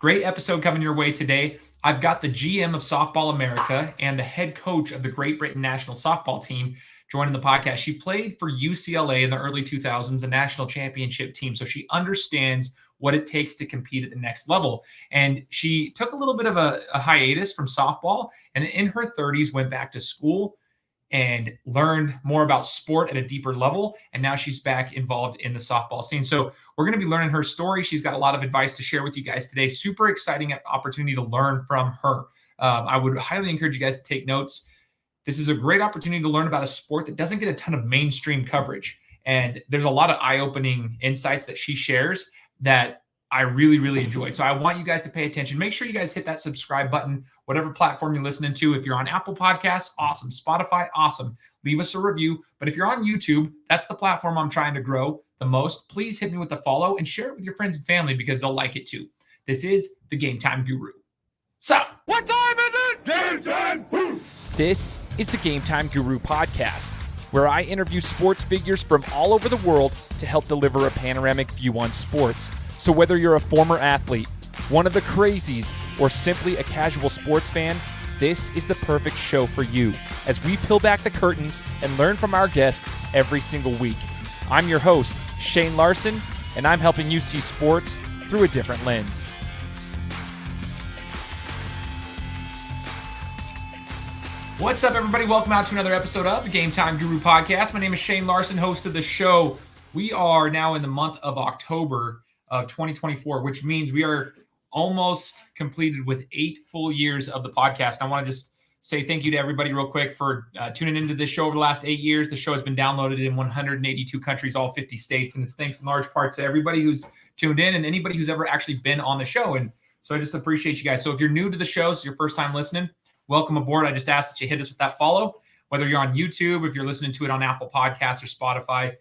Great episode coming your way today. I've got the GM of Softball America and the head coach of the Great Britain national softball team joining the podcast. She played for UCLA in the early 2000s, a national championship team, so she understands what it takes to compete at the next level. And she took a little bit of a hiatus from softball, and in her 30s went back to school and learned more about sport at a deeper level. And now she's back involved in the softball scene. So we're going to be learning her story. She's got a lot of advice to share with you guys today. Super exciting opportunity to learn from her. I would highly encourage you guys to take notes. This is a great opportunity to learn about a sport that doesn't get a ton of mainstream coverage. And there's a lot of eye-opening insights that she shares that I really, really enjoyed. So I want you guys to pay attention. Make sure you guys hit that subscribe button, whatever platform you're listening to. If you're on Apple Podcasts, awesome. Spotify, awesome. Leave us a review. But if you're on YouTube, that's the platform I'm trying to grow the most. Please hit me with the follow and share it with your friends and family because they'll like it too. This is the Game Time Guru. So, what time is it? Game time! This is the Game Time Guru podcast, where I interview sports figures from all over the world to help deliver a panoramic view on sports. So whether you're a former athlete, one of the crazies, or simply a casual sports fan, this is the perfect show for you as we peel back the curtains and learn from our guests every single week. I'm your host, Shane Larson, and I'm helping you see sports through a different lens. What's up, everybody? Welcome out to another episode of the Game Time Guru podcast. My name is Shane Larson, host of the show. We are now in the month of October of 2024, which means we are almost completed with 8 full years of the podcast. I want to just say thank you to everybody real quick for tuning into this show over the last 8 years. The show has been downloaded in 182 countries, all 50 states, and it's thanks in large part to everybody who's tuned in and anybody who's ever actually been on the show. And so I just appreciate you guys. So if you're new to the show, it's your first time listening, welcome aboard. I just ask that you hit us with that follow, whether you're on YouTube, if you're listening to it on Apple Podcasts or Spotify,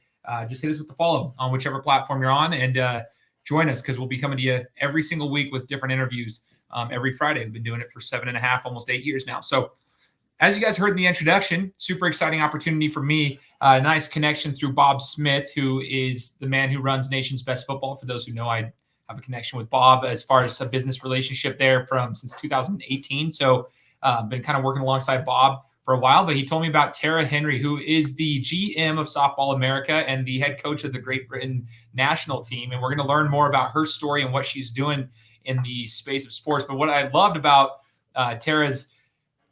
just hit us with the follow on whichever platform you're on and join us because we'll be coming to you every single week with different interviews every Friday. We've been doing it for 7.5, almost 8 years now. So as you guys heard in the introduction, super exciting opportunity for me. Nice connection through Bob Smith, who is the man who runs Nation's Best Football. For those who know, I have a connection with Bob as far as a business relationship there since 2018. So been kind of working alongside Bob for a while, but he told me about Tara Henry, who is the GM of Softball America and the head coach of the Great Britain national team. And we're going to learn more about her story and what she's doing in the space of sports. But what I loved about Tara's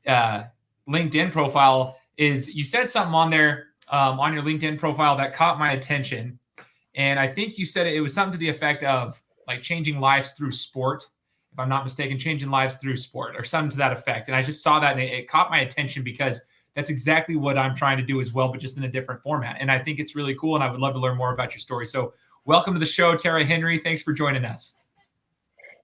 LinkedIn profile is you said something on there on your LinkedIn profile that caught my attention. And I think you said it was something to the effect of like changing lives through sport. If I'm not mistaken, changing lives through sport or something to that effect. And I just saw that and it caught my attention because that's exactly what I'm trying to do as well, but just in a different format. And I think it's really cool. And I would love to learn more about your story. So welcome to the show, Tara Henry. Thanks for joining us.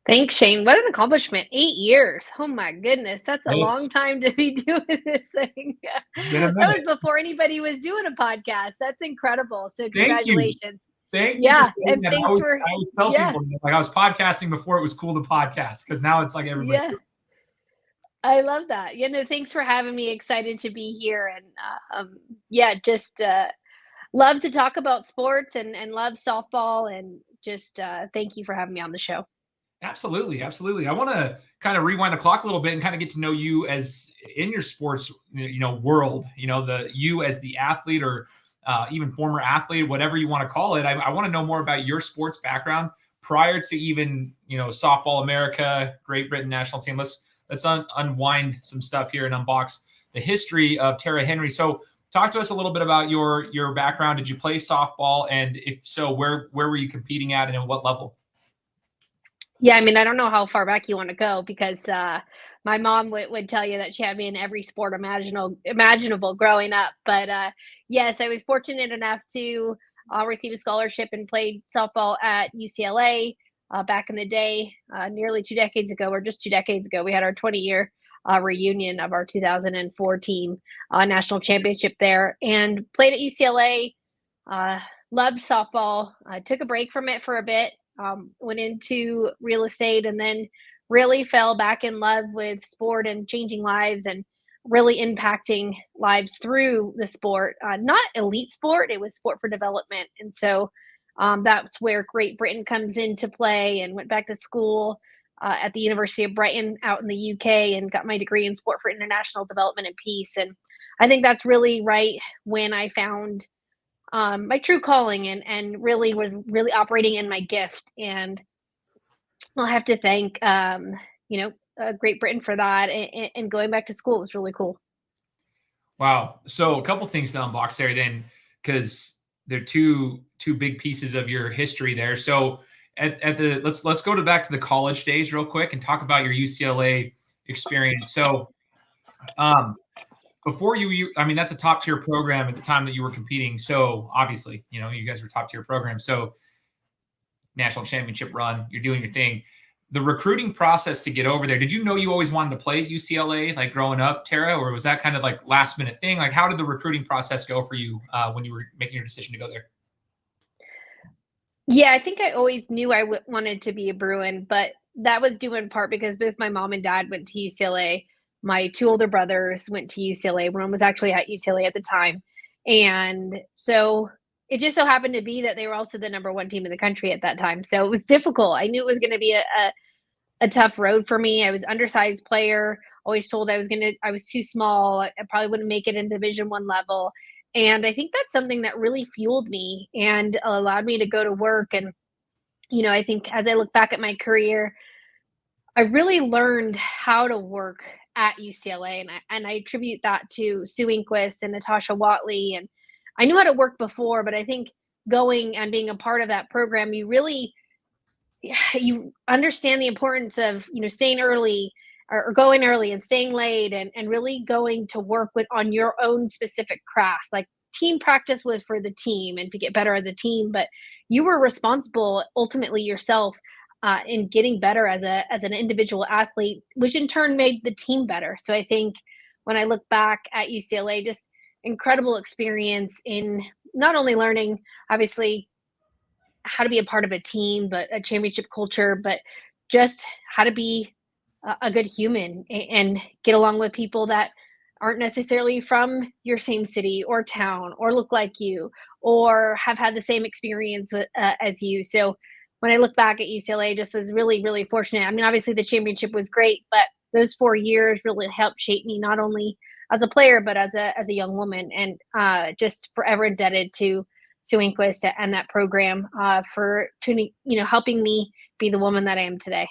Thanks, Shane. What an accomplishment. 8 years. Oh my goodness. That's a long time to be doing this thing. That was before anybody was doing a podcast. That's incredible. So congratulations. Thank you. And thanks I always tell people, like I was podcasting before it was cool to podcast because now it's like everybody's doing it. I love that. Thanks for having me. Excited to be here. And just love to talk about sports and love softball and just thank you for having me on the show. Absolutely. Absolutely. I want to kind of rewind the clock a little bit and kind of get to know you as in your sports, world, you as the athlete or even former athlete, whatever you want to call it. I want to know more about your sports background prior to even, Softball America, Great Britain national team. Let's unwind some stuff here and unbox the history of Tara Henry. So talk to us a little bit about your background. Did you play softball? And if so, where were you competing at and at what level? Yeah, I mean, I don't know how far back you want to go because my mom would tell you that she had me in every sport imaginable growing up. But yes, I was fortunate enough to receive a scholarship and played softball at UCLA back in the day, nearly 2 decades ago, or just 2 decades ago. We had our 20-year reunion of our 2004 team national championship there and played at UCLA. Loved softball. I took a break from it for a bit. Went into real estate and then really fell back in love with sport and changing lives and really impacting lives through the sport. Not elite sport, it was sport for development. And so that's where Great Britain comes into play and went back to school at the University of Brighton out in the UK and got my degree in sport for international development and peace. And I think that's really right when I found my true calling and really was really operating in my gift. And I'll have to thank, Great Britain for that. And going back to school was really cool. Wow. So a couple things to unbox there then, because they're two big pieces of your history there. So let's go back to the college days real quick and talk about your UCLA experience. So before I mean, that's a top tier program at the time that you were competing. So obviously, you guys were top tier program. So national championship run, you're doing your thing. The recruiting process to get over there, did you know you always wanted to play at UCLA, like growing up, Tara, or was that kind of like last minute thing? Like, how did the recruiting process go for you when you were making your decision to go there? Yeah, I think I always knew I wanted to be a Bruin, but that was due in part because both my mom and dad went to UCLA. My two older brothers went to UCLA. One was actually at UCLA at the time. And so it just so happened to be that they were also the number one team in the country at that time. So it was difficult. I knew it was going to be a tough road for me. I was undersized player, always told I was too small. I probably wouldn't make it in Division I level. And I think that's something that really fueled me and allowed me to go to work. And, I think as I look back at my career, I really learned how to work at UCLA. And I attribute that to Sue Inquist and Natasha Watley. And I knew how to work before, but I think going and being a part of that program, you understand the importance of, staying early or going early and staying late and really going to work on your own specific craft. Like team practice was for the team and to get better as a team, but you were responsible ultimately yourself in getting better as an individual athlete, which in turn made the team better. So I think when I look back at UCLA, just incredible experience in not only learning, obviously, how to be a part of a team, but a championship culture, but just how to be a good human and get along with people that aren't necessarily from your same city or town or look like you or have had the same experience as you. So when I look back at UCLA, just was really, really fortunate. I mean, obviously the championship was great, but those 4 years really helped shape me not only as a player, but as a young woman, and just forever indebted to Sue Inquist and that program for helping me be the woman that I am today.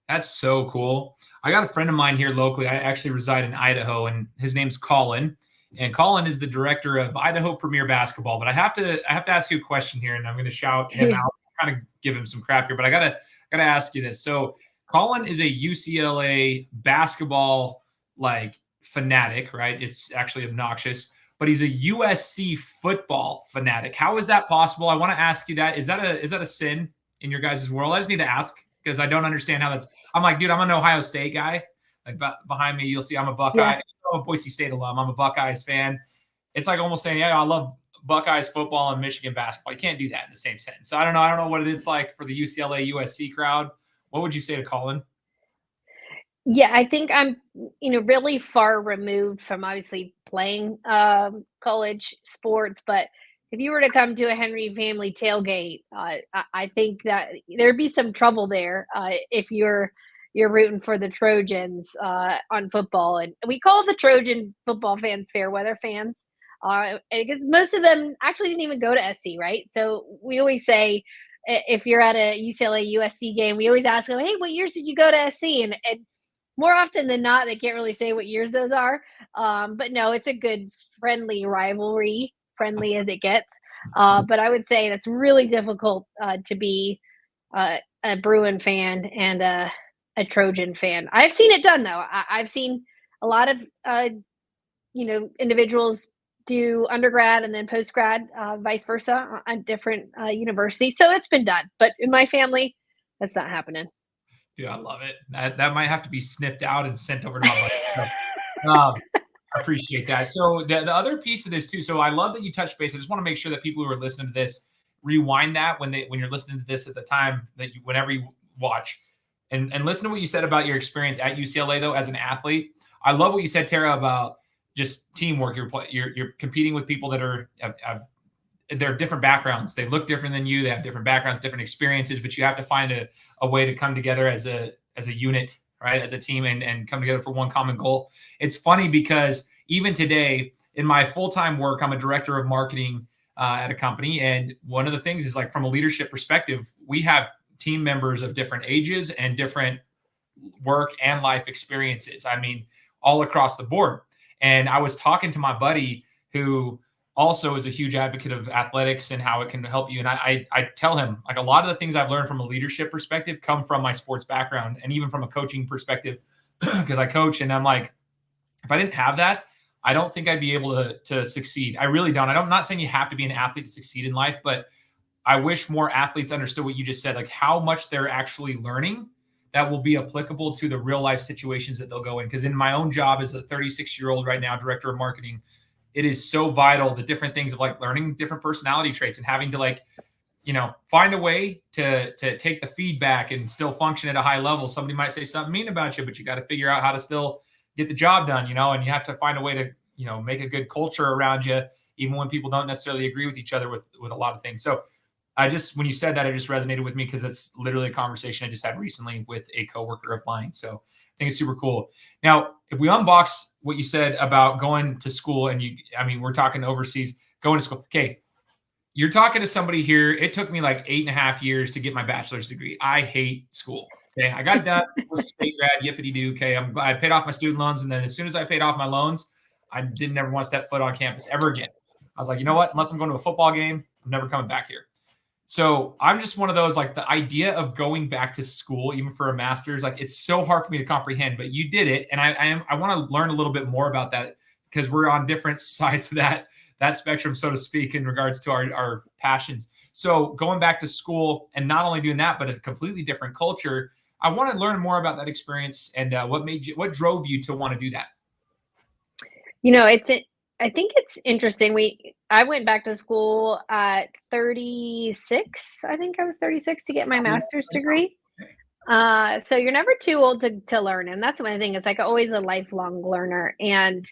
That's so cool. I got a friend of mine here locally. I actually reside in Idaho, and his name's Colin. And Colin is the director of Idaho Premier Basketball. But I have to ask you a question here, and I'm going to shout him out, kind of give him some crap here. But I gotta ask you this. So Colin is a UCLA basketball fanatic, right? It's actually obnoxious. But he's a USC football fanatic. How is that possible? I want to ask you that. Is that a sin in your guys' world? I just need to ask because I don't understand how that's. I'm like, dude, I'm an Ohio State guy. Like behind me, you'll see I'm a Buckeye. Yeah. I'm a Boise State alum. I'm a Buckeyes fan. It's like almost saying, yeah, I love Buckeyes football and Michigan basketball. You can't do that in the same sentence. So I don't know what it's like for the UCLA USC crowd. What would you say to Colin? Yeah, I think I'm, really far removed from obviously playing college sports. But if you were to come to a Henry family tailgate, I think that there'd be some trouble there if you're rooting for the Trojans on football. And we call the Trojan football fans fair weather fans because most of them actually didn't even go to SC, right? So we always say if you're at a UCLA USC game, we always ask them, hey, what years did you go to SC? And more often than not, they can't really say what years those are. But no, it's a good friendly rivalry, friendly as it gets. But I would say that's really difficult to be a Bruin fan and a Trojan fan. I've seen it done though. I've seen a lot of individuals do undergrad and then post grad, vice versa, at different universities. So it's been done. But in my family, that's not happening. Dude, I love it. That might have to be snipped out and sent over to my buddy. I appreciate that. So the other piece of this too. So I love that you touched base. I just want to make sure that people who are listening to this rewind that when you're listening to this at the time that whenever you watch and listen to what you said about your experience at UCLA though as an athlete. I love what you said, Tara, about just teamwork. You're competing with people that they're different backgrounds. They look different than you. They have different backgrounds, different experiences, but you have to find a way to come together as a unit, right? As a team and come together for one common goal. It's funny because even today in my full-time work, I'm a director of marketing at a company. And one of the things is, like, from a leadership perspective, we have team members of different ages and different work and life experiences. I mean, all across the board. And I was talking to my buddy who also is a huge advocate of athletics and how it can help you. And I tell him, like, a lot of the things I've learned from a leadership perspective come from my sports background and even from a coaching perspective, because I coach. And I'm like, if I didn't have that, I don't think I'd be able to succeed. I really don't. I'm not saying you have to be an athlete to succeed in life, but I wish more athletes understood what you just said, like how much they're actually learning that will be applicable to the real life situations that they'll go in. Because in my own job as a 36-year-old right now, director of marketing, it is so vital, the different things of, like, learning different personality traits and having to, like, find a way to take the feedback and still function at a high level. Somebody might say something mean about you, but you got to figure out how to still get the job done, and you have to find a way to, make a good culture around you, even when people don't necessarily agree with each other with a lot of things. So when you said that, it just resonated with me because it's literally a conversation I just had recently with a coworker of mine. So I think it's super cool. Now, if we unbox what you said about going to school and we're talking overseas, going to school. Okay. You're talking to somebody here. It took me like 8.5 years to get my bachelor's degree. I hate school. Okay. I got it done. Was a state grad, yippity-doo. Okay. I paid off my student loans. And then as soon as I paid off my loans, I didn't ever want to step foot on campus ever again. I was like, you know what? Unless I'm going to a football game, I'm never coming back here. So I'm just one of those, like, the idea of going back to school, even for a master's, like, it's so hard for me to comprehend, but you did it. And I want to learn a little bit more about that because we're on different sides of that spectrum, so to speak, in regards to our passions. So going back to school and not only doing that, but a completely different culture, I want to learn more about that experience and what drove you to want to do that? I think it's interesting. I went back to school at 36. I think I was 36 to get my master's degree. So you're never too old to learn. And that's one thing, is like always a lifelong learner. And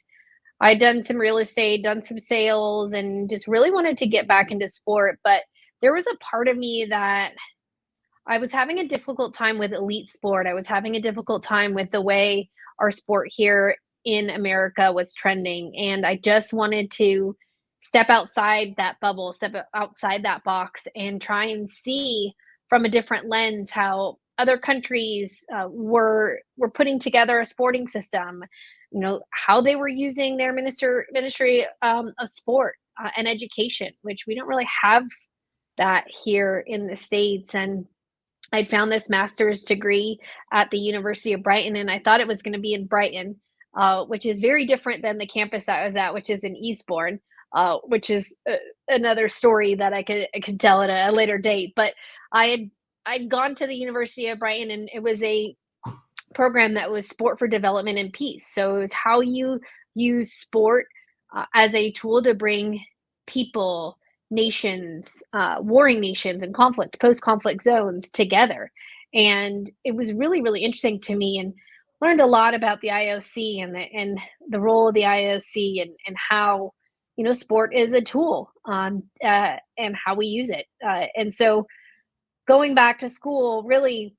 I'd done some real estate, done some sales, and just really wanted to get back into sport. But there was a part of me that I was having a difficult time with elite sport. I was having a difficult time with the way our sport here in America was trending. And I just wanted to step outside that bubble, step outside that box, and try and see from a different lens how other countries were putting together a sporting system, how they were using their ministry of sport and education, which we don't really have that here in the States. And I'd found this master's degree at the University of Brighton, and I thought it was going to be in Brighton, which is very different than the campus that I was at, which is in Eastbourne, which is another story that I could tell at a later date. But I'd gone to the University of Brighton, and it was a program that was sport for development and peace. So it was how you use sport as a tool to bring people, nations, warring nations and post-conflict zones together. And it was really, really interesting to me, and learned a lot about the IOC and the role of the IOC and how, sport is a tool and how we use it. And so going back to school, really,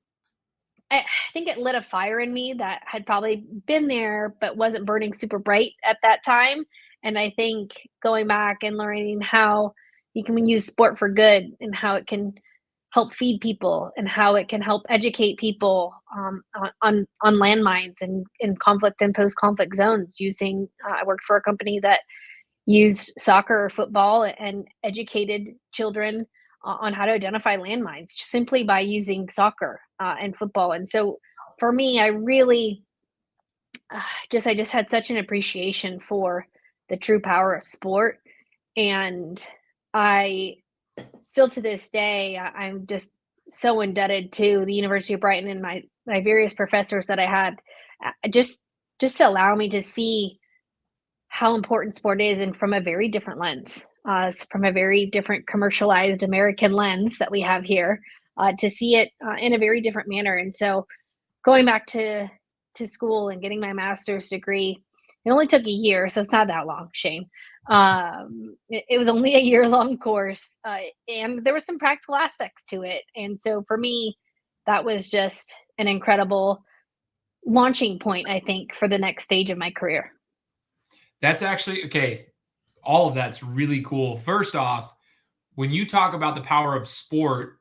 I think it lit a fire in me that had probably been there, but wasn't burning super bright at that time. And I think going back and learning how you can use sport for good and how it can help feed people and how it can help educate people on landmines and in conflict and post-conflict zones using, I worked for a company that used soccer or football and educated children on how to identify landmines simply by using soccer and football. And so for me, I really I just had such an appreciation for the true power of sport. And I still to this day, I'm just so indebted to the University of Brighton and my various professors that I had, just to allow me to see how important sport is, and from a very different lens, from a very different commercialized American lens that we have here, to see it in a very different manner. And so going back to school and getting my master's degree, it only took a year, so it's not that long, Shane. It was only a year-long course, and there was some practical aspects to it. And so for me, that was just an incredible launching point, I think, for the next stage of my career. That's actually okay. All of that's really cool. First off, when you talk about the power of sport,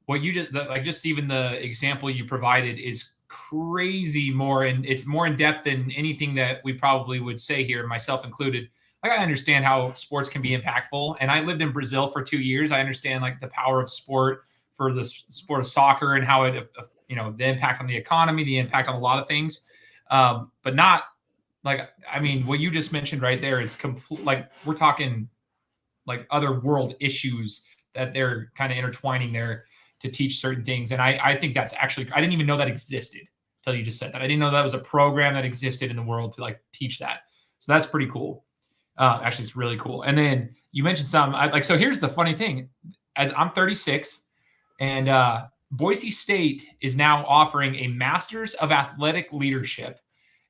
what you just like, just even the example you provided is crazy more, and it's more in depth than anything that we probably would say here, myself included. Like, I understand how sports can be impactful, and I lived in Brazil for 2 years. I understand like the power of sport for the sport of soccer and how it, the impact on the economy, the impact on a lot of things, but not like, I mean, what you just mentioned right there is complete. Like, we're talking like other world issues that they're kind of intertwining there to teach certain things. And I think that's actually, I didn't even know that existed until you just said that. I didn't know that was a program that existed in the world to like teach that. So that's pretty cool. Actually, it's really cool. And then you mentioned so here's the funny thing. As I'm 36, and Boise State is now offering a Master's of Athletic Leadership,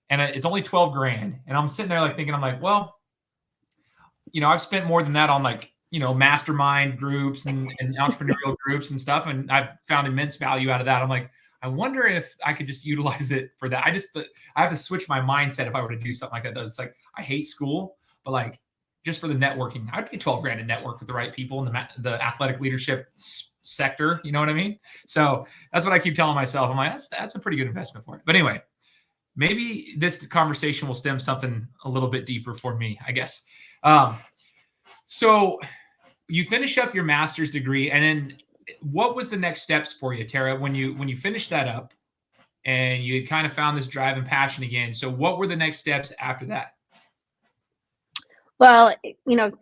and it's only $12,000. And I'm sitting there like thinking, I'm like, well, I've spent more than that on like, mastermind groups and entrepreneurial groups and stuff. And I've found immense value out of that. I'm like, I wonder if I could just utilize it for that. I have to switch my mindset if I were to do something like that. It's like, I hate school, but like just for the networking, I'd pay $12,000 to network with the right people in the athletic leadership sector. You know what I mean? So that's what I keep telling myself. I'm like, that's a pretty good investment for it. But anyway, maybe this conversation will stem something a little bit deeper for me, I guess. So you finish up your master's degree, and then what was the next steps for you, Tara, when you finished that up and you had kind of found this drive and passion again? So what were the next steps after that? Well,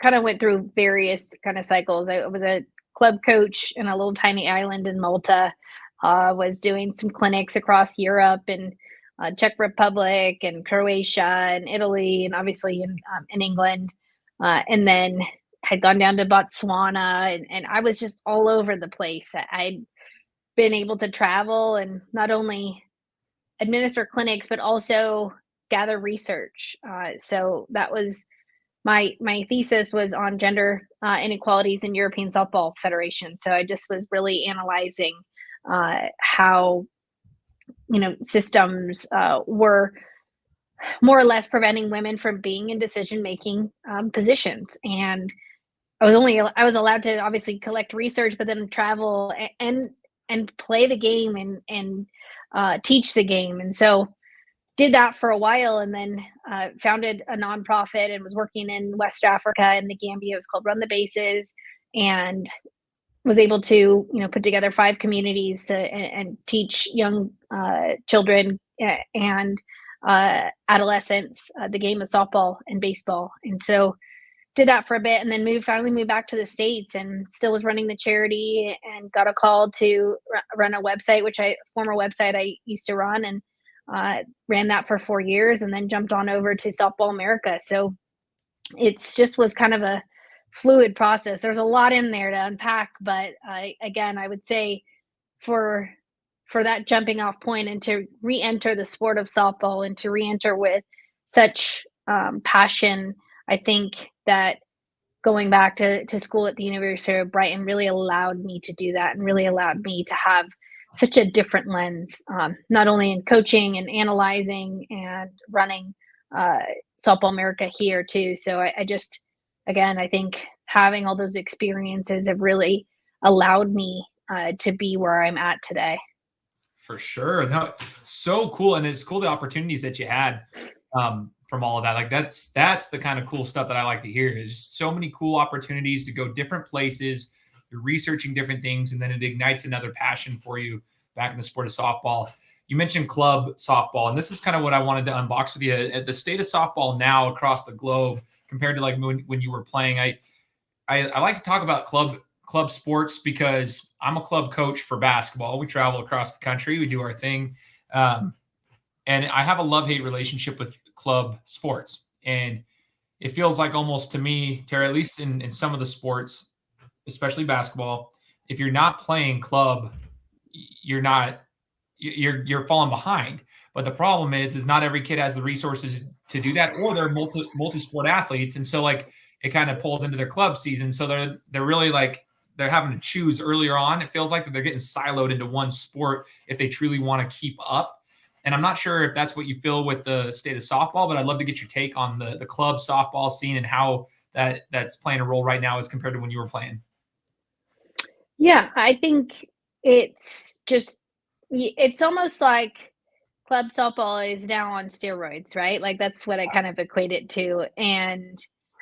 kind of went through various kind of cycles. I was a club coach in a little tiny island in Malta, was doing some clinics across Europe and Czech Republic and Croatia and Italy, and obviously in England. And then had gone down to Botswana, and I was just all over the place. I'd been able to travel and not only administer clinics, but also gather research. So that was my thesis was on gender inequalities in European Softball Federation. So I just was really analyzing how systems were more or less preventing women from being in decision-making positions. And I was allowed to obviously collect research, but then travel and play the game and teach the game. And so did that for a while, and then founded a nonprofit and was working in West Africa in the Gambia. It was called Run the Bases, and was able to put together 5 communities and teach young children and adolescents the game of softball and baseball. And so did that for a bit, and then finally moved back to the States, and still was running the charity, and got a call to run a website, former website I used to run, and ran that for 4 years, and then jumped on over to Softball America. So it's just was kind of a fluid process. There's a lot in there to unpack, but I would say for that jumping off point and to re-enter the sport of softball and to re-enter with such passion, I think that going back to school at the University of Brighton really allowed me to do that, and really allowed me to have such a different lens, not only in coaching and analyzing and running Softball America here too. So I think having all those experiences have really allowed me to be where I'm at today. For sure. No, so cool. And it's cool the opportunities that you had from all of that. Like that's the kind of cool stuff that I like to hear. Is just so many cool opportunities to go different places. You're researching different things, and then it ignites another passion for you back in the sport of softball. You mentioned club softball, and this is kind of what I wanted to unbox with you. At the state of softball now across the globe compared to like when you were playing, I like to talk about club sports because I'm a club coach for basketball. We travel across the country. We do our thing. And I have a love-hate relationship with club sports. And it feels like almost to me, Tara, at least in some of the sports, especially basketball, if you're not playing club, you're not you're falling behind. But the problem is not every kid has the resources to do that, or they're multi-sport athletes. And so like it kind of pulls into their club season. So they're really like, they're having to choose earlier on. It feels like that they're getting siloed into one sport if they truly want to keep up. And I'm not sure if that's what you feel with the state of softball, but I'd love to get your take on the club softball scene and how that's playing a role right now as compared to when you were playing. Yeah, I think it's almost like club softball is now on steroids, right? Like that's what I kind of equate it to. And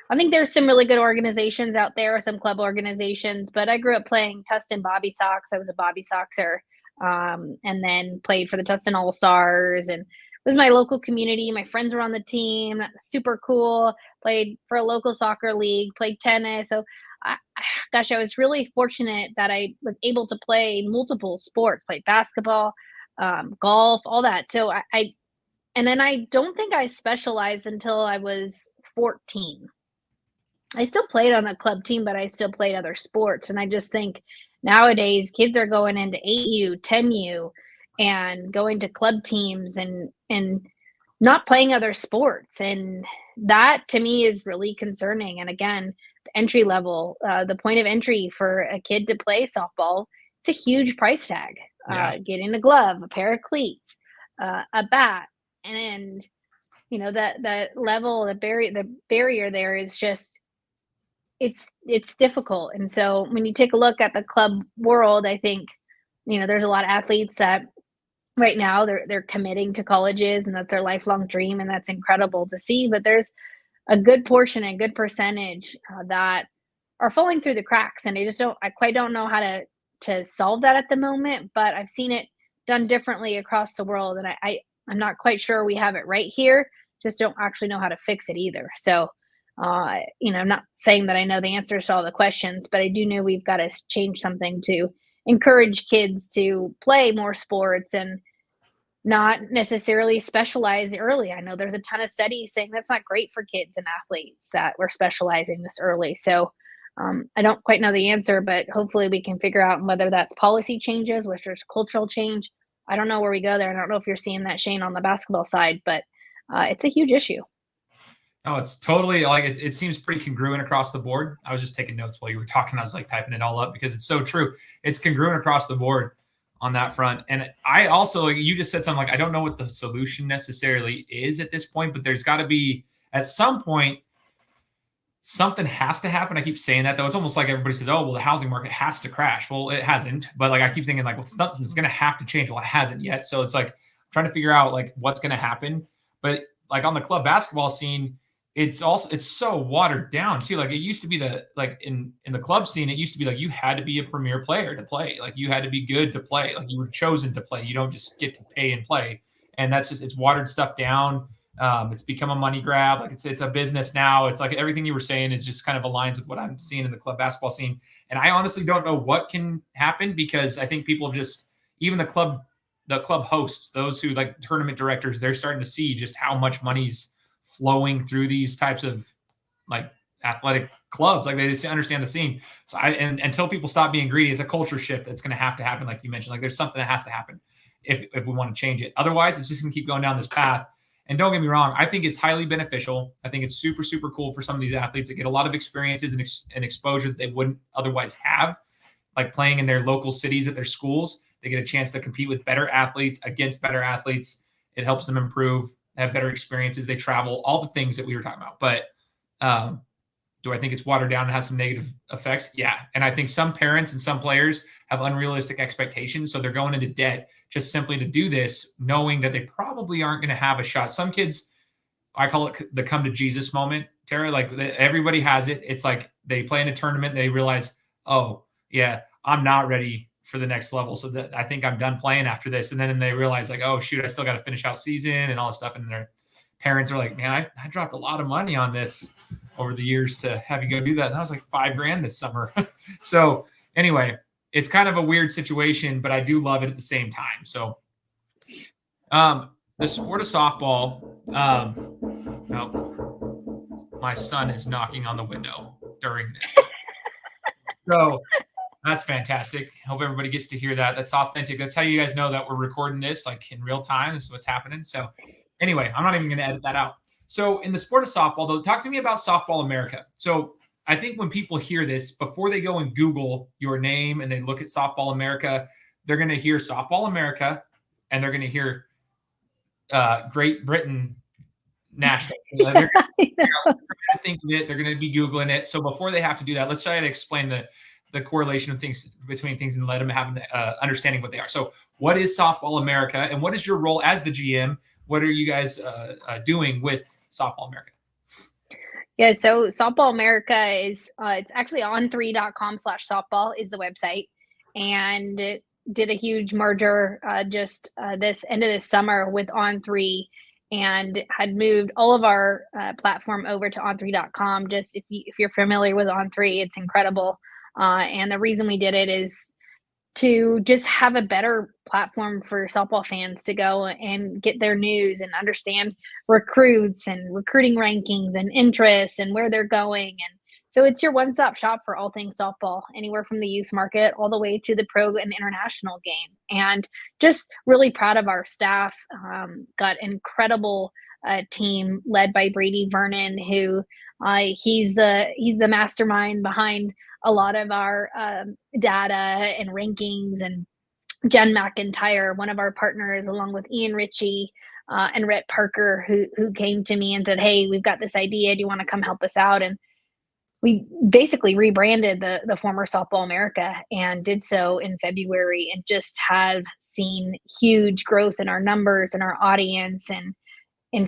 I think there's some really good organizations out there, some club organizations, but I grew up playing Tustin Bobby Sox. I was a Bobby Soxer, and then played for the Tustin All-Stars, and it was my local community. My friends were on the team. That was super cool. Played for a local soccer league, played tennis. So I was really fortunate that I was able to play multiple sports, played basketball, golf, all that. So and then I don't think I specialized until I was 14. I still played on a club team, but I still played other sports. And I just think nowadays kids are going into 8U, 10U, and going to club teams and not playing other sports. And that to me is really concerning. And again, the entry level, the point of entry for a kid to play softball, it's a huge price tag. Getting a glove, a pair of cleats, a bat, and that level, the barrier there is just it's difficult. And so when you take a look at the club world, I think there's a lot of athletes that right now they're committing to colleges, and that's their lifelong dream, and that's incredible to see. But there's a good portion, a good percentage that are falling through the cracks, and I quite don't know how to solve that at the moment. But I've seen it done differently across the world, and I'm not quite sure we have it right here. Just don't actually know how to fix it either. So I'm not saying that I know the answers to all the questions, but I do know we've got to change something to encourage kids to play more sports and not necessarily specialize early. I know there's a ton of studies saying that's not great for kids and athletes that we're specializing this early. So I don't quite know the answer, but hopefully we can figure out whether that's policy changes, whether there's cultural change. I don't know where we go there. I don't know if you're seeing that, Shane, on the basketball side, but it's a huge issue. No, it's totally like it seems pretty congruent across the board. I was just taking notes while you were talking. I was like typing it all up because it's so true. It's congruent across the board on that front. And I also, like you just said something like, I don't know what the solution necessarily is at this point, but there's got to be at some point, something has to happen. I keep saying that though. It's almost like everybody says, oh, well, the housing market has to crash. Well, it hasn't, but like, I keep thinking like, well, something's going to have to change. Well, it hasn't yet. So it's like, I'm trying to figure out like what's going to happen. But like on the club basketball scene, it's so watered down too. Like it used to be in the club scene, it used to be like you had to be a premier player to play. Like you had to be good to play. Like you were chosen to play. You don't just get to pay and play. And it's watered stuff down. It's become a money grab. Like it's a business now. It's like everything you were saying is just kind of aligns with what I'm seeing in the club basketball scene. And I honestly don't know what can happen because I think people have just, even the club hosts, those who like tournament directors, they're starting to see just how much money's flowing through these types of like athletic clubs. Like they just understand the scene. So until people stop being greedy, it's a culture shift that's going to have to happen. Like you mentioned, like there's something that has to happen if we want to change it. Otherwise it's just going to keep going down this path. And don't get me wrong, I think it's highly beneficial. I think it's super, super cool for some of these athletes that get a lot of experiences and exposure that they wouldn't otherwise have, like playing in their local cities at their schools. They get a chance to compete with better athletes against better athletes. It helps them improve, have better experiences. They travel, all the things that we were talking about. But do I think it's watered down and has some negative effects? Yeah. And I think some parents and some players have unrealistic expectations. So they're going into debt just simply to do this, knowing that they probably aren't going to have a shot. Some kids, I call it the come to Jesus moment, Tara. Like everybody has it. It's like they play in a tournament. They realize, oh, yeah, I'm not ready for the next level. So that I think I'm done playing after this. And then they realize like, oh, shoot, I still got to finish out season and all this stuff. And their parents are like, man, I dropped a lot of money on this over the years to have you go do that. And that was like $5,000 this summer. So anyway, it's kind of a weird situation, but I do love it at the same time. So the sport of softball, my son is knocking on the window during this. So That's fantastic. Hope everybody gets to hear that. That's authentic. That's how you guys know that we're recording this like in real time. This is what's happening. So anyway, I'm not even going to edit that out. So in the sport of softball, though, talk to me about Softball America. So I think when people hear this, before they go and Google your name and they look at Softball America, they're going to hear Softball America and they're going to hear Great Britain National. They're going to think of it. They're going to be Googling it. So before they have to do that, let's try to explain the correlation of things between things and let them have an understanding what they are. So what is Softball America and what is your role as the GM? What are you guys doing with Softball America? Yeah, so Softball America is it's actually on3.com/softball is the website, and it did a huge merger just this end of this summer with On3, and had moved all of our platform over to on3.com. Just if you're familiar with On3, it's incredible. And the reason we did it is to just have a better platform for softball fans to go and get their news and understand recruits and recruiting rankings and interests and where they're going. And so it's your one-stop shop for all things softball, anywhere from the youth market all the way to the pro and international game. And just really proud of our staff. Got an incredible team led by Brady Vernon, who he's the mastermind behind a lot of our data and rankings, and Jen McIntyre, one of our partners, along with Ian Ritchie and Rhett Parker, who came to me and said, "Hey, we've got this idea. Do you want to come help us out?" And we basically rebranded the former Softball America and did so in February, and just have seen huge growth in our numbers and our audience, and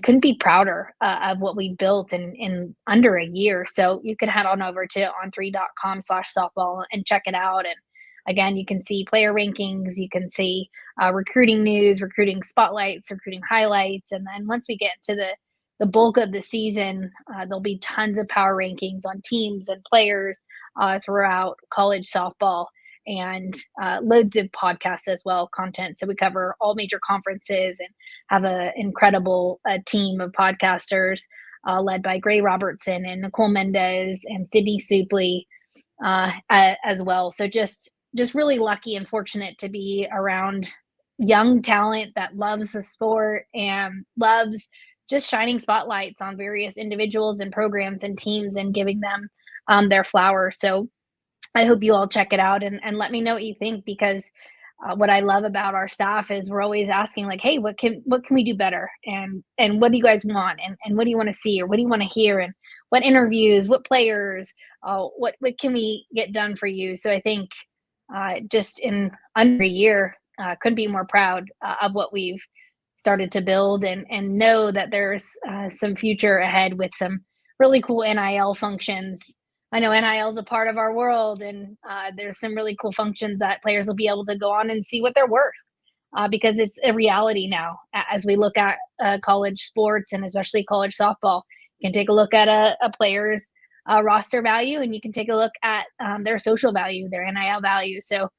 couldn't be prouder of what we built in under a year. So you can head on over to on3.com/softball and check it out. And again, you can see player rankings, you can see recruiting news, recruiting spotlights, recruiting highlights. And then once we get to the bulk of the season, there'll be tons of power rankings on teams and players throughout college softball, and loads of podcasts as well, content. So we cover all major conferences and have an incredible team of podcasters led by Gray Robertson and Nicole Mendez and Sydney Supley as well. So just really lucky and fortunate to be around young talent that loves the sport and loves just shining spotlights on various individuals and programs and teams and giving them their flowers. So I hope you all check it out and let me know what you think, because what I love about our staff is we're always asking, like, hey, what can we do better? And what do you guys want? And what do you want to see? Or what do you want to hear? And what interviews, what players, what can we get done for you? So I think just in under a year, couldn't be more proud of what we've started to build, and know that there's some future ahead with some really cool NIL functions. I know NIL is a part of our world, and there's some really cool functions that players will be able to go on and see what they're worth, because it's a reality now. As we look at college sports, and especially college softball, you can take a look at a player's roster value, and you can take a look at their social value, their NIL value. So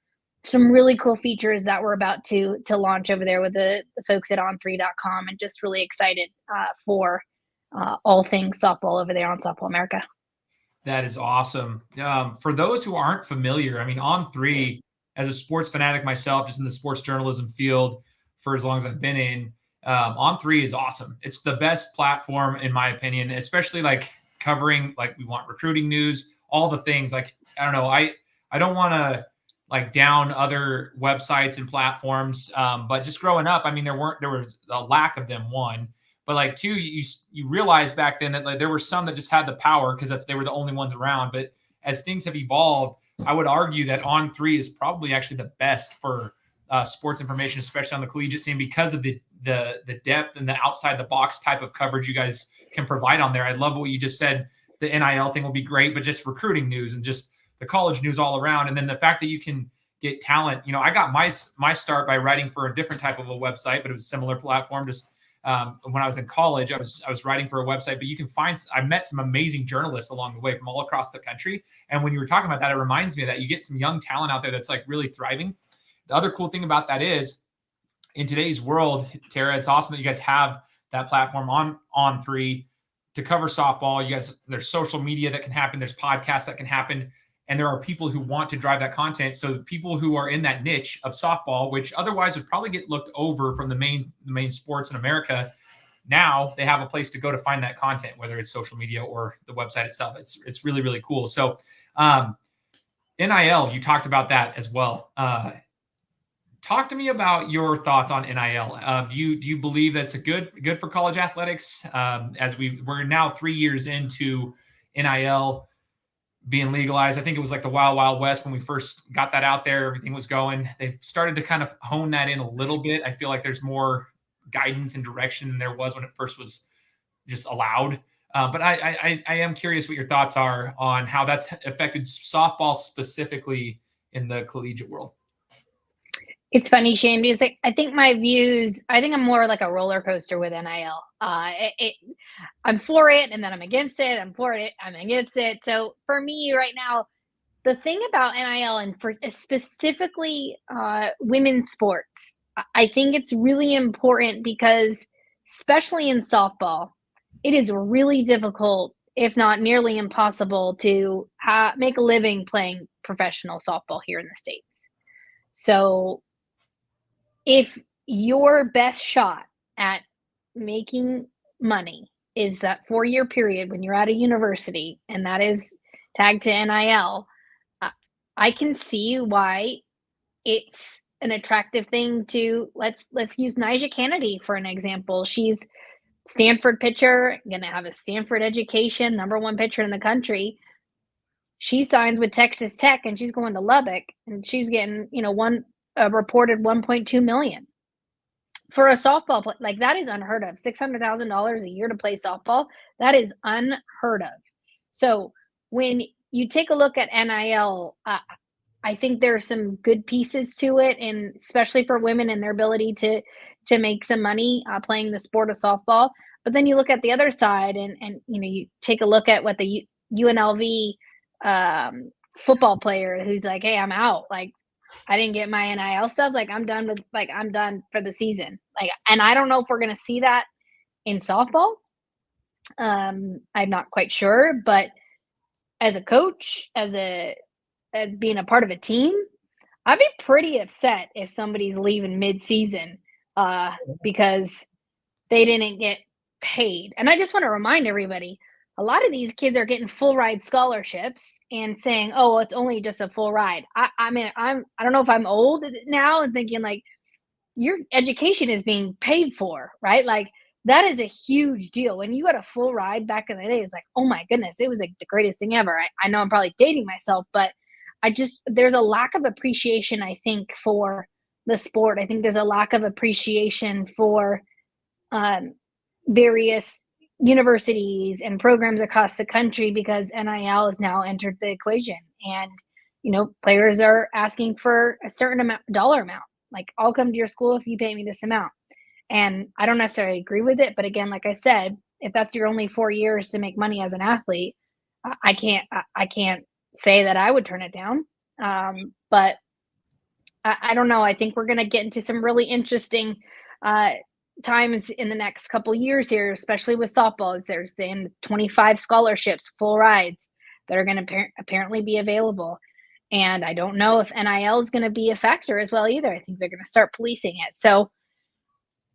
some really cool features that we're about to launch over there with the folks at on3.com, and just really excited for all things softball over there on Softball America. That is awesome. For those who aren't familiar, I mean, On3, as a sports fanatic myself, just in the sports journalism field for as long as I've been in, On3 is awesome. It's the best platform, in my opinion, especially like covering, like, we want recruiting news, all the things. Like, I don't know, I don't want to like down other websites and platforms, but just growing up, I mean, there was a lack of them, one. But like two, you realize back then that like there were some that just had the power because they were the only ones around. But as things have evolved, I would argue that On3 is probably actually the best for sports information, especially on the collegiate scene, because of the depth and the outside the box type of coverage you guys can provide on there. I love what you just said. The NIL thing will be great, but just recruiting news and just the college news all around. And then the fact that you can get talent. You know, I got my start by writing for a different type of a website, but it was a similar platform. Just when I was in college, I was writing for a website, but you can I met some amazing journalists along the way from all across the country. And when you were talking about that, it reminds me of that. You get some young talent out there that's like really thriving. The other cool thing about that is in today's world, Tara, it's awesome that you guys have that platform on On3 to cover softball. You guys, there's social media that can happen. There's podcasts that can happen. and there are people who want to drive that content. So people who are in that niche of softball, which otherwise would probably get looked over from the main sports in America, now they have a place to go to find that content, whether it's social media or the website itself. It's really, really cool. So NIL, you talked about that as well. Talk to me about your thoughts on NIL. Do you believe that's good for college athletics? As we're now 3 years into NIL being legalized. I think it was like the Wild Wild West when we first got that out there. Everything was going. They've started to kind of hone that in a little bit. I feel like there's more guidance and direction than there was when it first was just allowed. But I am curious what your thoughts are on how that's affected softball specifically in the collegiate world. It's funny, Shane, because I think my views, I think I'm more like a roller coaster with NIL. I'm for it, and then I'm against it. I'm for it, I'm against it. So for me right now, the thing about NIL and for specifically women's sports, I think it's really important because, especially in softball, it is really difficult, if not nearly impossible, to make a living playing professional softball here in the States. So if your best shot at making money is that 4-year period when you're at a university, and that is tagged to NIL, I can see why it's an attractive thing to let's use Nyjah Kennedy for an example. She's Stanford pitcher, gonna have a Stanford education, #1 pitcher in the country. She signs with Texas Tech and she's going to Lubbock and she's getting, reported $1.2 million for a softball play. Like, that is unheard of. $600,000 a year to play softball. That is unheard of. So when you take a look at NIL, I think there's some good pieces to it, and especially for women and their ability to make some money playing the sport of softball. But then you look at the other side, and you take a look at what the UNLV football player who's like, hey, I'm out. Like, I didn't get my NIL stuff. Like, I'm done for the season. Like, and I don't know if we're going to see that in softball. I'm not quite sure, but as a coach, as being a part of a team, I'd be pretty upset if somebody's leaving mid-season because they didn't get paid. And I just want to remind everybody, a lot of these kids are getting full ride scholarships and saying, oh, well, it's only just a full ride. I mean, I don't know if I'm old now and thinking, like, your education is being paid for, right? Like, that is a huge deal. When you got a full ride back in the day, it's like, oh my goodness, it was like the greatest thing ever. I know I'm probably dating myself, but there's a lack of appreciation, I think, for the sport. I think there's a lack of appreciation for various universities and programs across the country because NIL has now entered the equation, and players are asking for a certain dollar amount. Like, I'll come to your school if you pay me this amount. And I don't necessarily agree with it, but again, like I said, if that's your only 4 years to make money as an athlete, I can't say that I would turn it down. But I don't know. I think we're going to get into some really interesting times in the next couple years here, especially with softball. There's 25 scholarships, full rides that are going to apparently be available. And I don't know if NIL is going to be a factor as well either. I think they're going to start policing it. So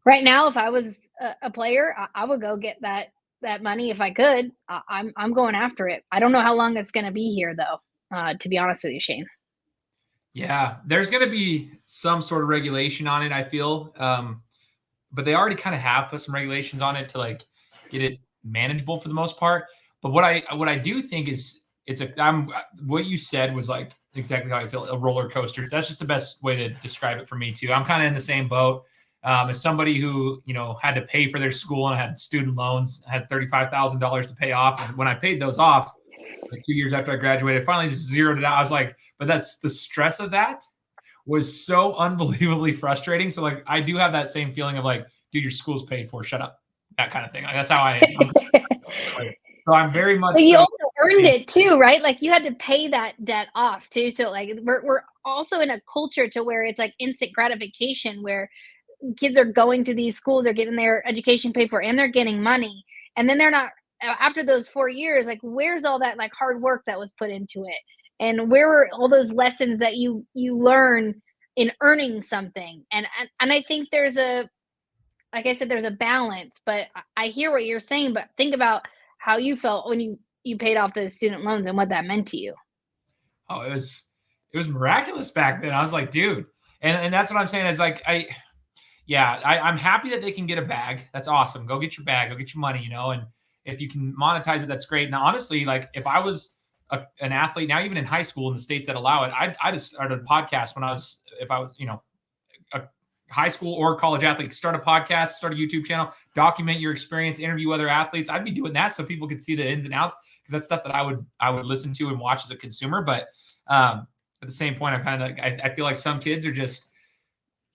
right now, if I was a player, I would go get that money if I could. I'm going after it. I don't know how long it's going to be here, though, to be honest with you, Shane. Yeah, there's going to be some sort of regulation on it, I feel. But they already kind of have put some regulations on it to like get it manageable for the most part. But what I do think is what you said was like exactly how I feel, a roller coaster. That's just the best way to describe it for me too. I'm kind of in the same boat as somebody who, had to pay for their school and had student loans, had $35,000 to pay off. And when I paid those off like 2 years after I graduated, finally just zeroed it out. I was like, but that's the stress of that was so unbelievably frustrating. So like, I do have that same feeling of like, dude, your school's paid for, shut up, that kind of thing. Like, that's how I am. So I'm very much. But you also earned it too, right? Like, you had to pay that debt off too. So like, we're also in a culture to where it's like instant gratification, where kids are going to these schools, they're getting their education paid for, and they're getting money, and then they're not, after those 4 years, like, where's all that like hard work that was put into it? and where are all those lessons that you learn in earning something? And I think there's like I said, there's a balance, but I hear what you're saying, but think about how you felt when you paid off those student loans and what that meant to you. Oh, it was miraculous back then. I was like, dude, and that's what I'm saying is like I'm happy that they can get a bag. That's awesome. Go get your bag. Go get your money. And if you can monetize it, that's great. Now, honestly, like if I was an athlete now, even in high school in the states that allow it, I just started a podcast if I was a high school or college athlete, start a podcast, start a YouTube channel, document your experience, interview other athletes. I'd be doing that so people could see the ins and outs, because that's stuff that I would listen to and watch as a consumer. But at the same point, I feel like some kids are just,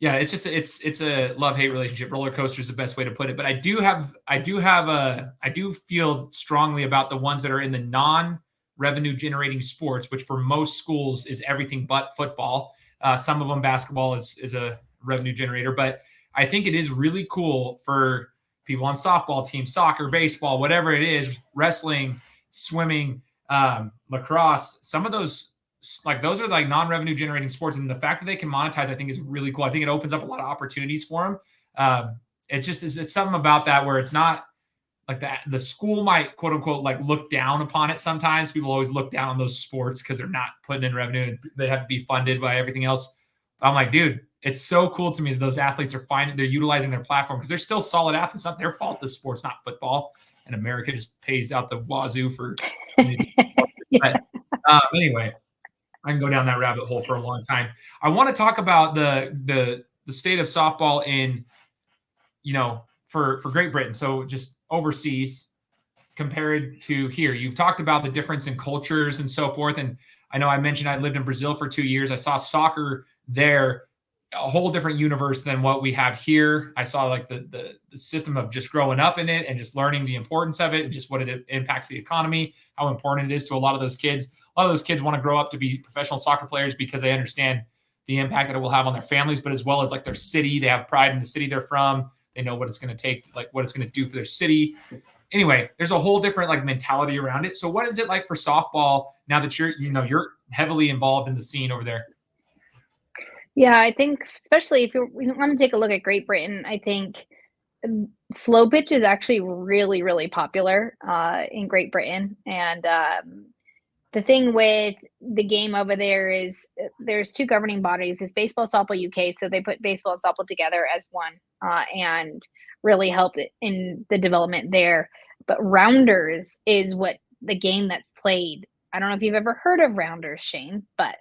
yeah, it's a love-hate relationship. Roller coaster is the best way to put it. But I do feel strongly about the ones that are in the non-revenue generating sports, which for most schools is everything but football. Some of them, basketball is a revenue generator, but I think it is really cool for people on softball teams, soccer, baseball, whatever it is, wrestling, swimming, lacrosse. Some of those, like those are like non-revenue generating sports, and the fact that they can monetize, I think, is really cool. I think it opens up a lot of opportunities for them. It's something about that where it's not like that. The school might quote unquote like look down upon it. Sometimes people always look down on those sports because they're not putting in revenue and they have to be funded by everything else. But I'm like, dude, it's so cool to me that those athletes are they're utilizing their platform, because they're still solid athletes. It's not their fault this sport's not football, and America just pays out the wazoo for. But anyway, I can go down that rabbit hole for a long time. I want to talk about the state of softball in, for Great Britain. So just overseas compared to here. You've talked about the difference in cultures and so forth. And I know I mentioned I lived in Brazil for 2 years. I saw soccer there, a whole different universe than what we have here. I saw like the system of just growing up in it and just learning the importance of it and just what it impacts the economy, how important it is to a lot of those kids. A lot of those kids want to grow up to be professional soccer players because they understand the impact that it will have on their families, but as well as like their city. They have pride in the city they're from. They know what it's going to take, like what it's going to do for their city. Anyway, there's a whole different like mentality around it. So what is it like for softball now that you're heavily involved in the scene over there? Yeah, I think especially if we want to take a look at Great Britain, I think slow pitch is actually really, really popular in Great Britain. And the thing with the game over there is there's two governing bodies. It's Baseball, Softball UK. So they put baseball and softball together as one and really help in the development there. But rounders is what the game that's played. I don't know if you've ever heard of rounders, Shane, but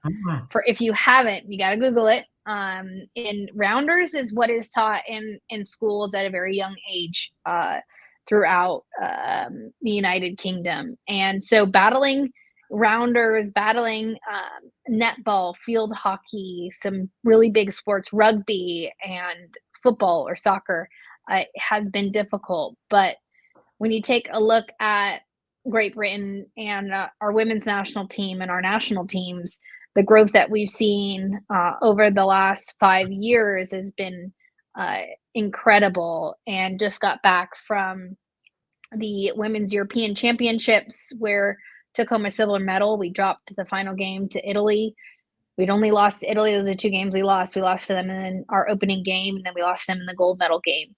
if you haven't, you got to Google it. And rounders is what is taught in schools at a very young age throughout the United Kingdom. And so battling rounders, battling netball, field hockey, some really big sports, rugby and football or soccer has been difficult. But when you take a look at Great Britain and our women's national team and our national teams, the growth that we've seen over the last 5 years has been incredible, and just got back from the Women's European Championships where took home a silver medal. We dropped the final game to Italy. We'd only lost to Italy. Those are 2 games we lost. We lost to them in our opening game, and then we lost them in the gold medal game.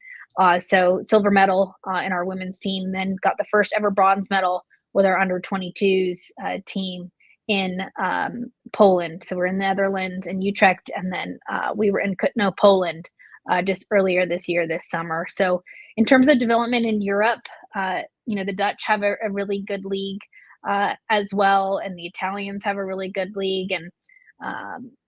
So silver medal in our women's team, then got the first ever bronze medal with our under 22s team in Poland. So we're in the Netherlands and Utrecht, and then we were in Kutno, Poland just earlier this summer. So in terms of development in Europe, the Dutch have a really good league as well, and the Italians have a really good league, and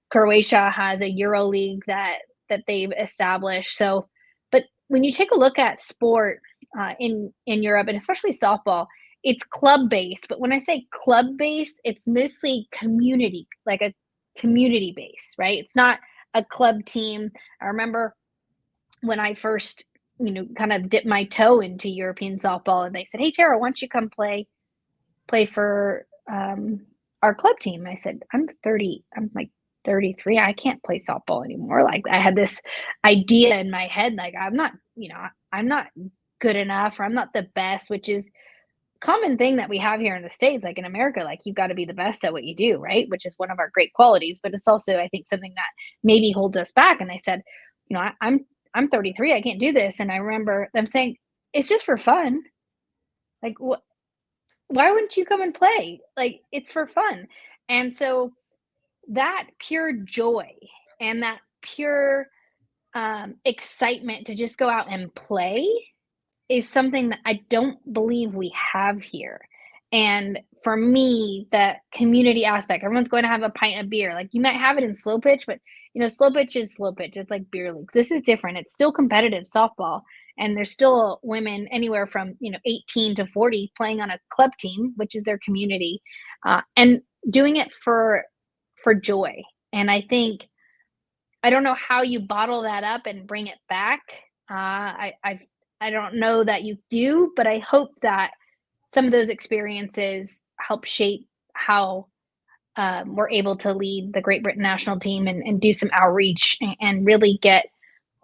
Croatia has a Euro league that they've established. So, but when you take a look at sport in Europe, and especially softball, it's club-based. But when I say club-based, it's mostly community, like a community base, right? It's not a club team. I remember when I first, kind of dipped my toe into European softball, and they said, "Hey, Tara, why don't you come play for our club team?" I said, I'm 30. I'm like 33. I can't play softball anymore. Like, I had this idea in my head, like I'm not good enough, or I'm not the best, which is common thing that we have here in the States, like in America, like you've got to be the best at what you do, right? Which is one of our great qualities, but it's also, I think, something that maybe holds us back. And I said, I'm 33, I can't do this. And I remember them saying, it's just for fun. Like, why wouldn't you come and play? Like, it's for fun. And so that pure joy and that pure excitement to just go out and play is something that I don't believe we have here. And for me, that community aspect, everyone's going to have a pint of beer. Like you might have it in slow pitch, but slow pitch is slow pitch. It's like beer leagues. This is different. It's still competitive softball. And there's still women anywhere from 18 to 40 playing on a club team, which is their community, and doing it for joy. And I think I don't know how you bottle that up and bring it back. I don't know that you do, but I hope that some of those experiences help shape how we're able to lead the Great Britain national team and do some outreach and really get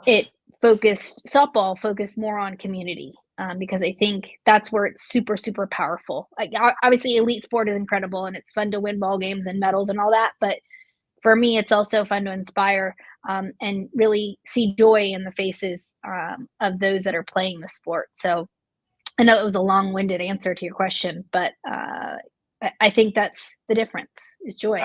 it softball focused more on community, because I think that's where it's super, super powerful. Like obviously elite sport is incredible and it's fun to win ball games and medals and all that. But for me, it's also fun to inspire and really see joy in the faces of those that are playing the sport. So I know it was a long-winded answer to your question, but I think that's the difference is joy.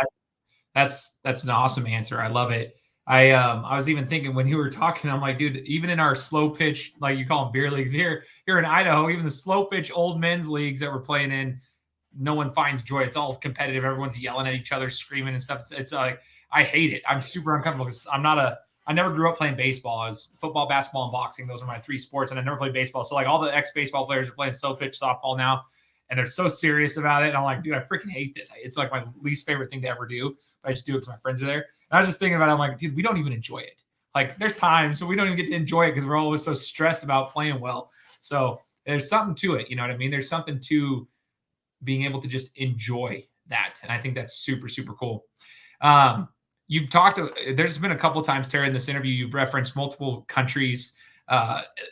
That's an awesome answer. I love it. I was even thinking when you were talking, I'm like, dude, even in our slow pitch, like you call them beer leagues here in Idaho, even the slow pitch old men's leagues that we're playing in, no one finds joy. It's all competitive. Everyone's yelling at each other, screaming and stuff. It's like, I hate it. I'm super uncomfortable because I never grew up playing baseball. I was football, basketball, and boxing. Those are my three sports. And I never played baseball. So like all the ex-baseball players are playing slow pitch softball now. And they're so serious about it. And I'm like, dude, I freaking hate this. It's like my least favorite thing to ever do. But I just do it because my friends are there. And I was just thinking about it. I'm like, dude, we don't even enjoy it. Like there's times we don't even get to enjoy it because we're always so stressed about playing well. So there's something to it. You know what I mean? There's something to being able to just enjoy that. And I think that's super, super cool. You've talked, there's been a couple of times, Tara, in this interview, you've referenced multiple countries,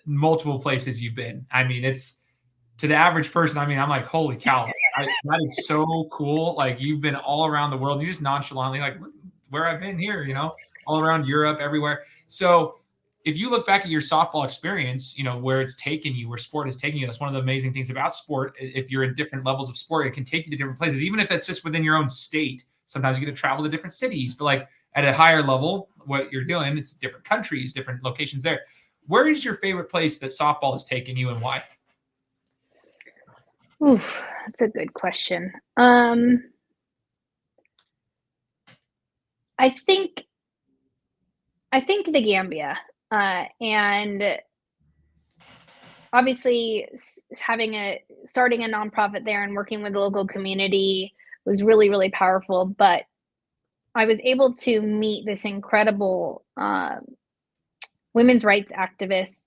multiple places you've been. I mean, it's to the average person. I mean, I'm like, holy cow, that is so cool. Like you've been all around the world. You just nonchalantly like where I've been here, all around Europe, everywhere. So if you look back at your softball experience, where it's taken you, where sport has taken you, that's one of the amazing things about sport. If you're in different levels of sport, it can take you to different places, even if that's just within your own state. Sometimes you get to travel to different cities, but like at a higher level, what you're doing, it's different countries, different locations there. Where is your favorite place that softball has taken you and why? Oof, that's a good question. I think the Gambia, and obviously starting a nonprofit there and working with the local community was really, really powerful. But I was able to meet this incredible women's rights activist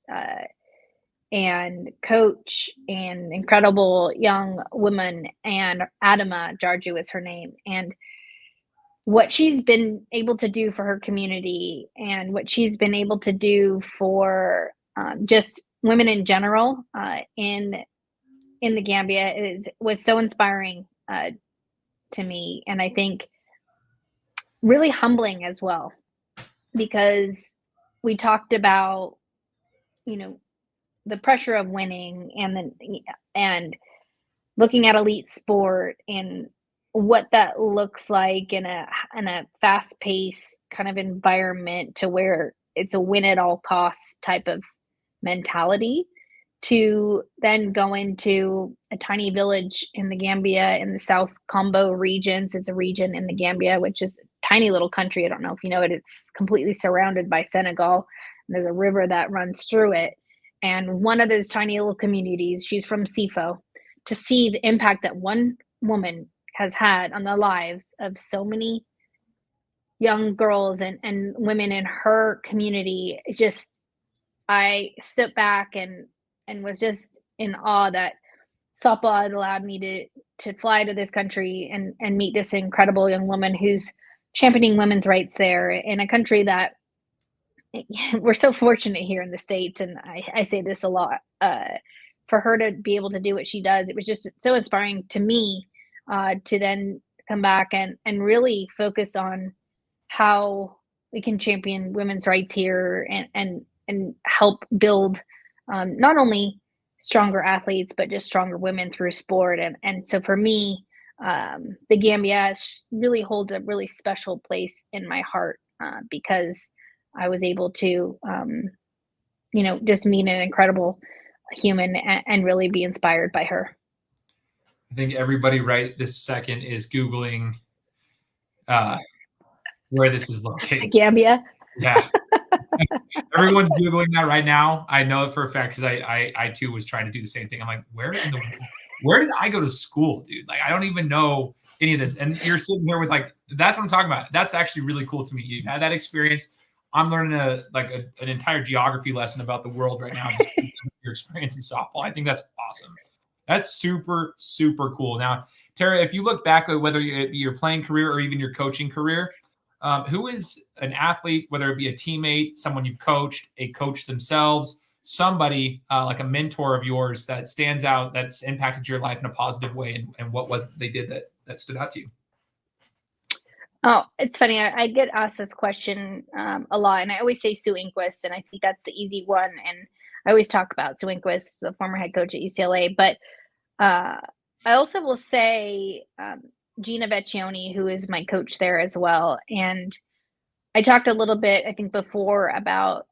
and coach and incredible young woman, and Adama Jarju is her name. And what she's been able to do for her community and what she's been able to do for just women in general in the Gambia was so inspiring to me. And I think really humbling as well, because we talked about, the pressure of winning and looking at elite sport and what that looks like in a fast-paced kind of environment, to where it's a win at all costs type of mentality, to then go into a tiny village in the Gambia in the South Combo regions. It's a region in the Gambia, which is a tiny little country. I don't know if you know it. It's completely surrounded by Senegal, and there's a river that runs through it. And one of those tiny little communities, she's from Sifo, to see the impact that one woman has had on the lives of so many young girls and women in her community. I stood back and was just in awe that softball had allowed me to fly to this country and meet this incredible young woman who's championing women's rights there in a country that we're so fortunate here in the States. And I say this a lot for her to be able to do what she does, it was just so inspiring to me to then come back and really focus on how we can champion women's rights here and help build not only stronger athletes but just stronger women through sport. And so for me, the Gambia really holds a really special place in my heart because I was able to just meet an incredible human and really be inspired by her. I think everybody right this second is Googling where this is located. Gambia. Yeah. Everyone's Googling that right now. I know it for a fact because I too was trying to do the same thing. I'm like, where did I go to school, dude? Like, I don't even know any of this. And you're sitting here with like, that's what I'm talking about. That's actually really cool to me. You've had that experience. I'm learning an entire geography lesson about the world right now just because of your experience in softball. I think that's awesome. That's super, super cool. Now, Tara, if you look back at whether your playing career or even your coaching career, who is an athlete, whether it be a teammate, someone you've coached, a coach themselves, somebody like a mentor of yours that stands out, that's impacted your life in a positive way, and what was it they did that stood out to you? Oh, it's funny. I get asked this question a lot, and I always say Sue Inquist, and I think that's the easy one. And I always talk about Sue Inquist, the former head coach at UCLA. But I also will say Gina Vecchione, who is my coach there as well. And I talked a little bit, I think, before about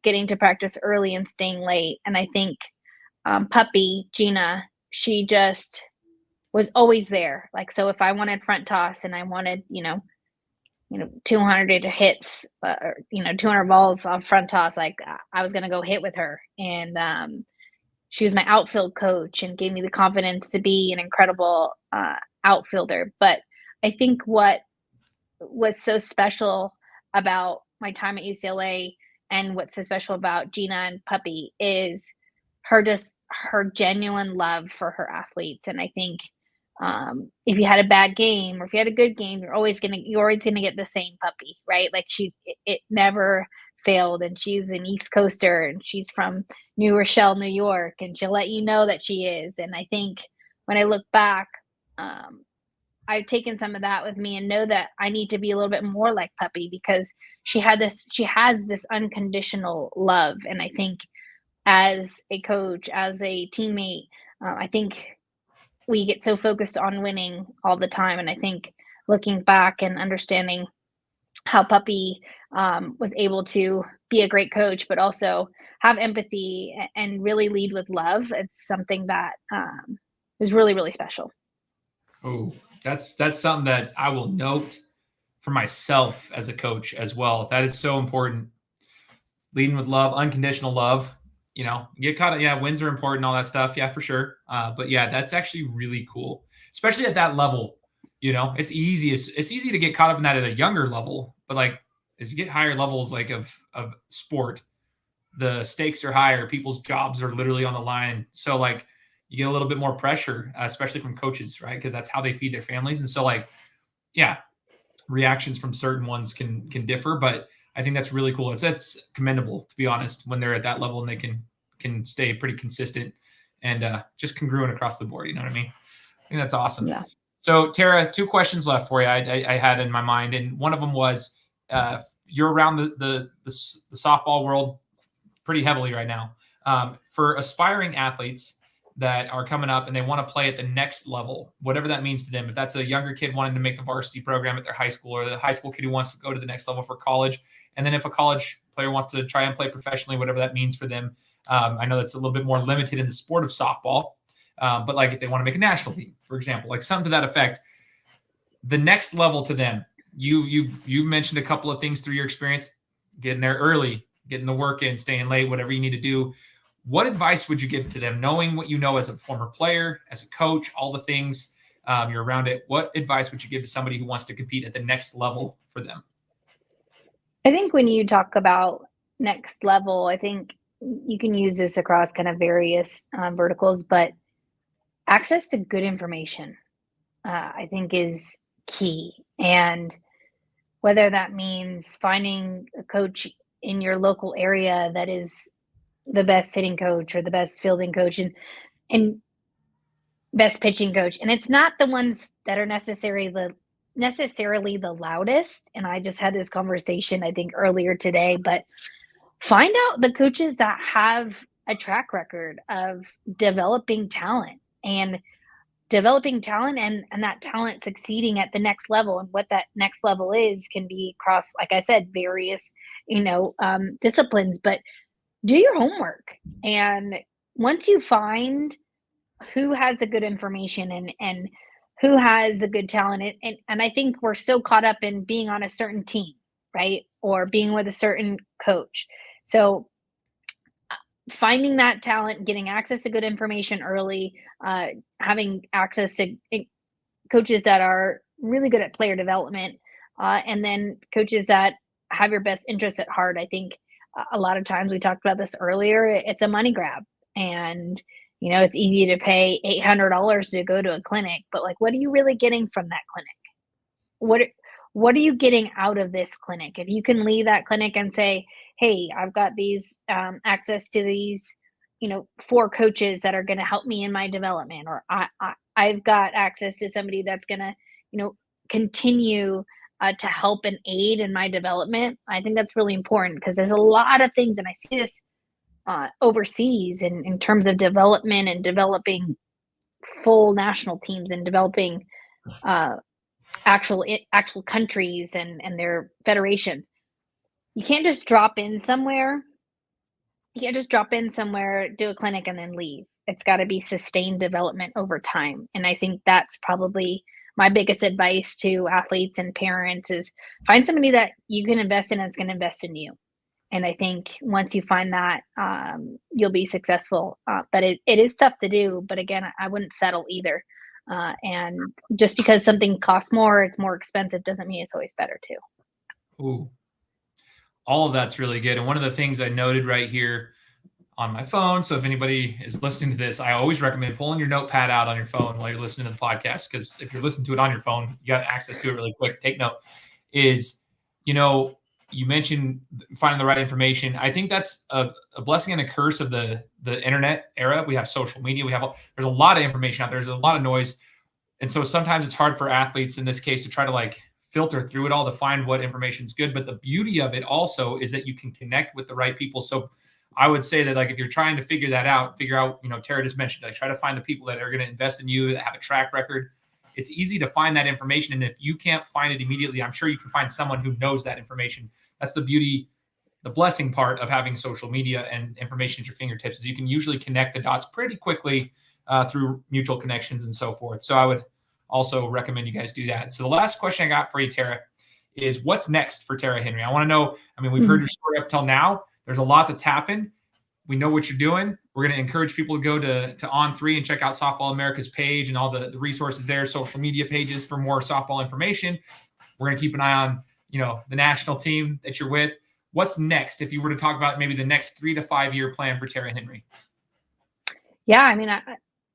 getting to practice early and staying late. And I think Puppy Gina, she just was always there. Like, so if I wanted front toss and I wanted 200 hits, 200 balls off front toss, like I was gonna go hit with her. And she was my outfield coach and gave me the confidence to be an incredible outfielder. But I think what was so special about my time at UCLA and what's so special about Gina and Puppy is her genuine love for her athletes. And I think if you had a bad game or if you had a good game, you're always gonna get the same Puppy, right? Like it never failed. And she's an East Coaster and she's from New Rochelle, New York, and she'll let you know that she is. And I think when I look back, I've taken some of that with me and know that I need to be a little bit more like Puppy because she has this unconditional love. And I think as a coach, as a teammate, I think we get so focused on winning all the time. And I think looking back and understanding how Puppy was able to be a great coach, but also have empathy and really lead with love, it's something that is really, really special. Oh, that's something that I will note for myself as a coach as well. That is so important. Leading with love, unconditional love. Get caught up. Yeah, wins are important, all that stuff. Yeah, for sure. But yeah, that's actually really cool, especially at that level. It's easy to get caught up in that at a younger level, but like as you get higher levels, like of sport, the stakes are higher. People's jobs are literally on the line. So like you get a little bit more pressure, especially from coaches, right? Because that's how they feed their families. And so like, yeah, reactions from certain ones can differ, but I think that's really cool. That's commendable, to be honest, when they're at that level and they can stay pretty consistent and just congruent across the board. You know what I mean? I think that's awesome. Yeah. So Tara, 2 questions left for you. I had in my mind, and one of them was you're around the softball world pretty heavily right now. For aspiring athletes that are coming up and they want to play at the next level, whatever that means to them, if that's a younger kid wanting to make the varsity program at their high school, or the high school kid who wants to go to the next level for college, and then if a college player wants to try and play professionally, whatever that means for them. I know that's a little bit more limited in the sport of softball, but like if they want to make a national team, for example, like something to that effect, the next level to them, you mentioned a couple of things through your experience, getting there early, getting the work in, staying late, whatever you need to do. What advice would you give to them, knowing what you know as a former player, as a coach, all the things you're around it? What advice would you give to somebody who wants to compete at the next level for them? I think when you talk about next level, I think you can use this across kind of various verticals, but access to good information, I think, is key. And whether that means finding a coach in your local area that is the best hitting coach or the best fielding coach and best pitching coach, and it's not the ones that are necessarily the loudest. And I just had this conversation I think earlier today, but find out the coaches that have a track record of developing talent and and that talent succeeding at the next level. And what that next level is can be across, like I said, various, disciplines. But do your homework. And once you find who has the good information and who has the good talent, and I think we're so caught up in being on a certain team, right? Or being with a certain coach. So finding that talent, getting access to good information early, having access to coaches that are really good at player development, and then coaches that have your best interests at heart. I think a lot of times, we talked about this earlier, it's a money grab. And, it's easy to pay $800 to go to a clinic, but like, what are you really getting from that clinic? What are you getting out of this clinic? If you can leave that clinic and say, hey, I've got these access to these, 4 coaches that are going to help me in my development, or I've got access to somebody that's going to, continue to help and aid in my development. I think that's really important because there's a lot of things, and I see this overseas in terms of development and developing full national teams and developing actual countries and their federation. You can't just drop in somewhere. You can't just drop in somewhere, do a clinic, and then leave. It's got to be sustained development over time. And I think that's probably my biggest advice to athletes and parents is find somebody that you can invest in that's going to invest in you. And I think once you find that, you'll be successful. But it is tough to do. But again, I wouldn't settle either. And just because something costs more, it's more expensive, doesn't mean it's always better too. Ooh, all of that's really good. And one of the things I noted right here on my phone, so if anybody is listening to this, I always recommend pulling your notepad out on your phone while you're listening to the podcast, because if you're listening to it on your phone, you got access to it really quick. Take note. You mentioned finding the right information. I think that's a blessing and a curse of the internet era. We have social media. There's a lot of information out there. There's a lot of noise. And so sometimes it's hard for athletes in this case to try to filter through it all to find what information is good. But the beauty of it also is that you can connect with the right people. So I would say that if you're trying to figure out, Tara just mentioned, try to find the people that are going to invest in you, that have a track record. It's easy to find that information. And if you can't find it immediately, I'm sure you can find someone who knows that information. That's the beauty, the blessing part of having social media and information at your fingertips, is you can usually connect the dots pretty quickly through mutual connections and so forth. So I would also recommend you guys do that. So the last question I got for you, Tara, is what's next for Tara Henry? I want to know, we've heard your story up till now. There's a lot that's happened. We know what you're doing. We're going to encourage people to go to On3 and check out Softball America's page and all the resources there, social media pages for more softball information. We're going to keep an eye on, the national team that you're with. What's next if you were to talk about maybe the next 3 to 5 year plan for Tara Henry? Yeah,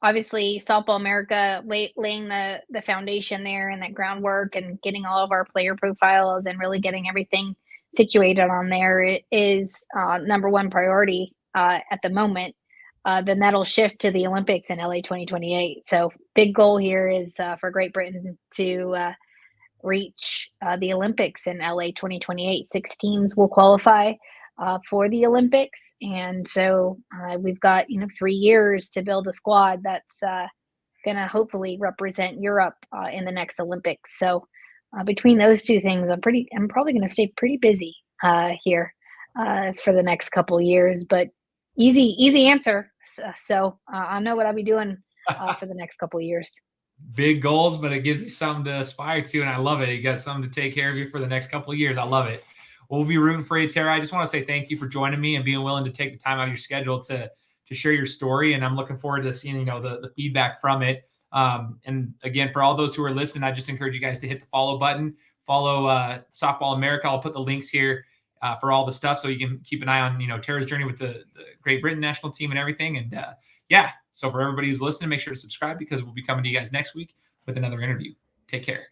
obviously Softball America laying the foundation there and that groundwork and getting all of our player profiles and really getting everything situated on there is number one priority at the moment. Then that'll shift to the Olympics in LA 2028. So big goal here is for Great Britain to reach the Olympics in LA 2028. 6 teams will qualify for the Olympics. And so we've got, 3 years to build a squad that's going to hopefully represent Europe in the next Olympics. So between those two things, I'm probably going to stay pretty busy here for the next couple years, but easy answer. So I know what I'll be doing for the next couple years. Big goals, but it gives you something to aspire to, and I love it. You got something to take care of you for the next couple of years. I love it. We'll be rooting for you, Tara. I just want to say thank you for joining me and being willing to take the time out of your schedule to share your story, and I'm looking forward to seeing the feedback from it. And again, for all those who are listening, I just encourage you guys to hit the follow button. Follow Softball America. I'll put the links here for all the stuff, so you can keep an eye on Tara's journey with the Great Britain national team and everything. And so for everybody who's listening, make sure to subscribe, because we'll be coming to you guys next week with another interview. Take care.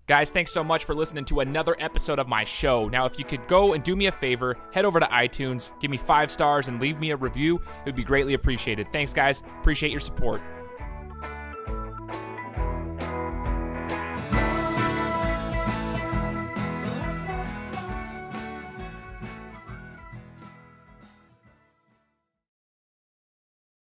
Guys, thanks so much for listening to another episode of my show. Now, if you could go and do me a favor, head over to iTunes, give me 5 stars, and leave me a review. It would be greatly appreciated. Thanks, guys. Appreciate your support.